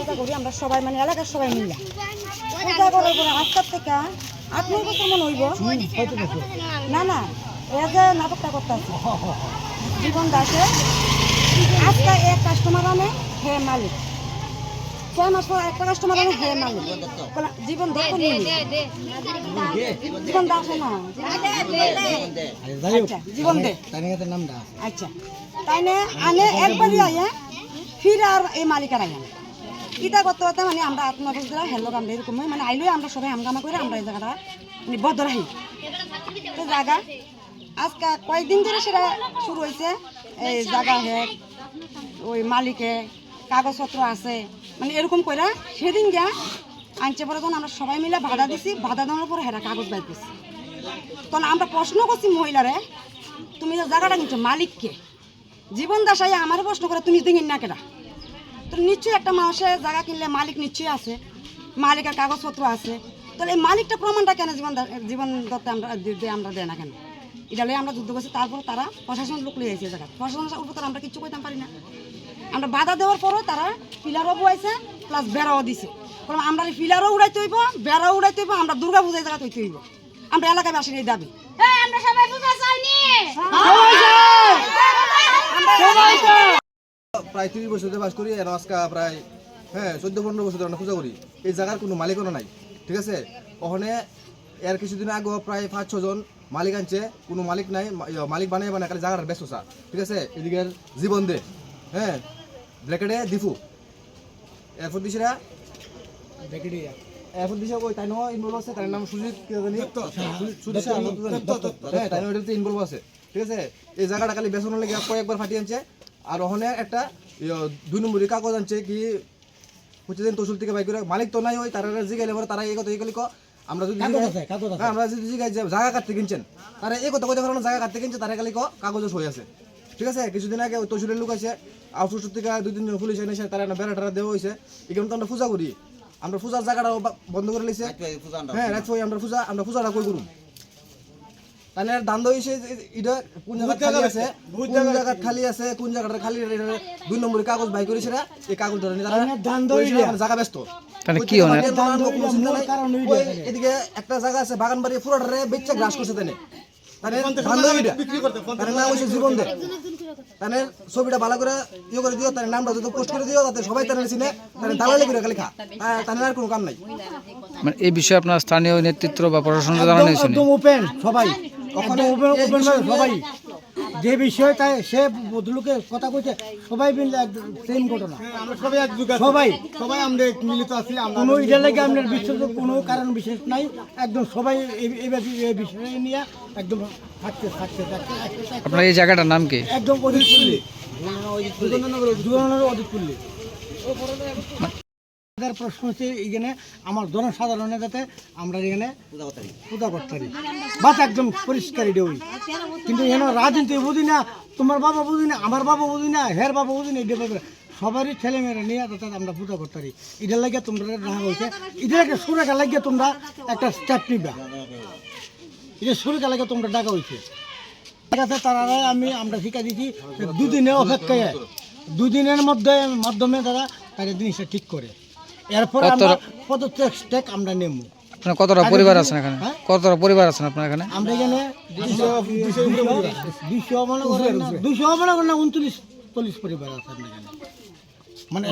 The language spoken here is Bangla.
পূজা করি আমরা সবাই, মানে এলাকার সবাই মিলে পূজা করার পরে আজকের থেকে 8-9 বছর মনে হইব। না না, এ যে নাটকটা করতে আছে জীবন দাসে, আজকে এক কাস্টমার আনে হে মালিক, 6 মাস পর একটা কাস্টমার আনে হে মালিক, জীবন দত্ত জীবন দাস না, আচ্ছা জীবন দে নামটা, আচ্ছা তাই না আনে একবারই আয়া ফির আর এই মালিকার আয়া ইটা করতে করতে মানে আমরা 8-9 বছর ধরে হেলো আমরা এরকম মানে আইলে আমরা সবাই হামগামা করে আমরা এই জায়গাটা মানে বদ্ধ রাখি তো জায়গা আজকে কয়েকদিন ধরে সেটা শুরু হয়েছে। এই জায়গা হে ওই মালিকে কাগজপত্র আছে মানে এরকম করে সেদিন গিয়া আনছে পরে তখন আমরা সবাই মিলে ভাড়া দিছি, ভাড়া দেওয়ার পরে হেরা কাগজ বাইতেছি। তখন আমরা প্রশ্ন করছি মহিলারে, তুমি যে জায়গাটা কিনছো মালিককে? জীবন দাসাই আমার প্রশ্ন করে তুমি দিন না কেটা? তো নিশ্চয়ই একটা মানুষের জায়গা কিনলে মালিক নিশ্চয়ই আছে, মালিকের কাগজপত্র আছে, তাহলে এই মালিকটা প্রমাণটা কেন জীবন দত্তে আমরা দেয় না কেন? এটা লয়ে আমরা যুদ্ধ করছি। তারপর তারা প্রশাসন লোক লিয়ে আসছে জায়গা, প্রশাসনের উপর তারা আমরা কিচ্ছু করতে পারি না। আমরা বাধা দেওয়ার পরও তারা পিলারও বয়াইছে প্লাস বেড়াও দিছে। কারণ আমরা পিলারও উড়াইতে হইব, বেড়াও উড়াইতে হইব, আমরা দুর্গা পূজায় জায়গা তৈরি হইব। আমরা এলাকায় বাসীর এই দাবি। আমরা সবাই পূজা চাইনি। প্রায় 30 বছর ধরে বাস করি, আর আজকে প্রায় 14-15 বছর ধরে আমরা পূজা করি। এই জায়গার কোনো মালিকও নাই, ঠিক আছে? ওখানে এর কিছুদিন আগে প্রায় 5-6 জন মালিক আনছে, কোনো মালিক নাই, মালিক বানায় খালি জায়গার ব্যস্ততা, ঠিক আছে? এদিকে জীবন দে, ব্র্যাকেটে দিফু, এরপর দিছিরা এরপর দিছে ওই তাই নয় ইনভলভ আছে, তার নাম সুজিত তাই নয় ইনভলভ আছে, ঠিক আছে? এই জায়গাটা খালি বেসনের লেগে কয়েকবার ফাটিয়ে আনছে। আর ওখানে একটা 2 নম্বরের কাগজ আনছে কি প্রতিদিন তহসিল থেকে বাই করে, মালিক তো নাই, ওই তারা জিগাইলে পরে তারা এই কথা এইগুলি আমরা যদি আমরা যদি জিগাই জায়গা কাটতে কিনছেন, তারা এই কথা কইতে পারো না, জায়গা কাটতে কিনছে তারা খালি কাগজও সই আছে, ঠিক আছে? কিছুদিন আগে তহসিলের লোক আছে, আউটসোর্স থেকে 2-3 জন পুলিশ এনেছে, তারা বেড়া টেরা দেওয়া হয়েছে। এখানে তো আমরা পূজা করি, আমরা পূজার জায়গাটাও বন্ধ করে লিছে। রাত আমরা পূজাটা কই করুন, তাহলে দান্দ হয়েছে এটা কোন জায়গা খালি আছে, কোন জায়গা খালি আছে, কোন জায়গাটা খালি 2 নম্বরের কাগজ বাই করেছে, এই কাগজ ধরে নিয়ে জায়গা ব্যস্ত। এদিকে একটা জায়গা আছে বাগানবাড়ি পুরোটারে বেচে গ্রাস করছে, তাই জীবন দে, তাহলে ছবিটা ভালো করে ইয়ে করে দিও, তার নামটা যত পোস্ট করে দিও, তাতে সবাই তাহলে চিনে, তাহলে দালালি করে খালি খা, তাহলে আর কোনো কাম নাই। মানে এই বিষয়ে আপনার স্থানীয় নেতৃত্ব বা প্রশাসন জানানো হয়েছে? একদম ওপেন সবাই, ওখানে ওপেন সবাই যে বিষয় তাই সে বদলুকে কথা কইছে, সবাই মিলে সেম ঘটনা, আমরা সবাই একযুগ, সবাই আমরা মিলিত আছি। কোনো এটা লাগে আপনার বিশেষ কোনো কারণ বিশেষ নাই, একদম সবাই এই বিষয় নিয়ে একদম থাকতে। আপনার এই জায়গাটার নাম কি? একদম অদিতপল্লী, অদিতপল্লী। প্রশ্ন হচ্ছে এখানে আমার জনসাধারণের যাতে আমরা এখানে পূজা করতে পারি, বাস একদম পরিষ্কার এটা ওই। কিন্তু এখানে রাজনীতি বুঝি না, তোমার বাবা বুঝি না, আমার বাবা বুঝি না, হের বাবা বুঝি না, এটা সবারই ছেলেমেয়েরা নিয়ে যাতে আমরা পূজা করতে পারি। এটার লাগিয়ে তোমরা রাখা হয়েছে, এটার একটা সুরেখা লাগিয়ে তোমরা একটা স্টেপ নিবা, এটা সুরেখা লাগিয়ে তোমরা ডাকা হয়েছে, ঠিক আছে? তারা আমরা শিখা দিচ্ছি 2 দিনের অপেক্ষায়, 2 দিনের মাধ্যমে তারা তাদের জিনিসটা ঠিক করে, এরপর আমরা পদত্যাগ আমরা নেব। আপনার কতটা পরিবার আছেন এখানে? কতটা পরিবার আছেন আপনার এখানে? আমরা এখানে 200 মনে করেন না 29-40 পরিবার আছে এখানে, মানে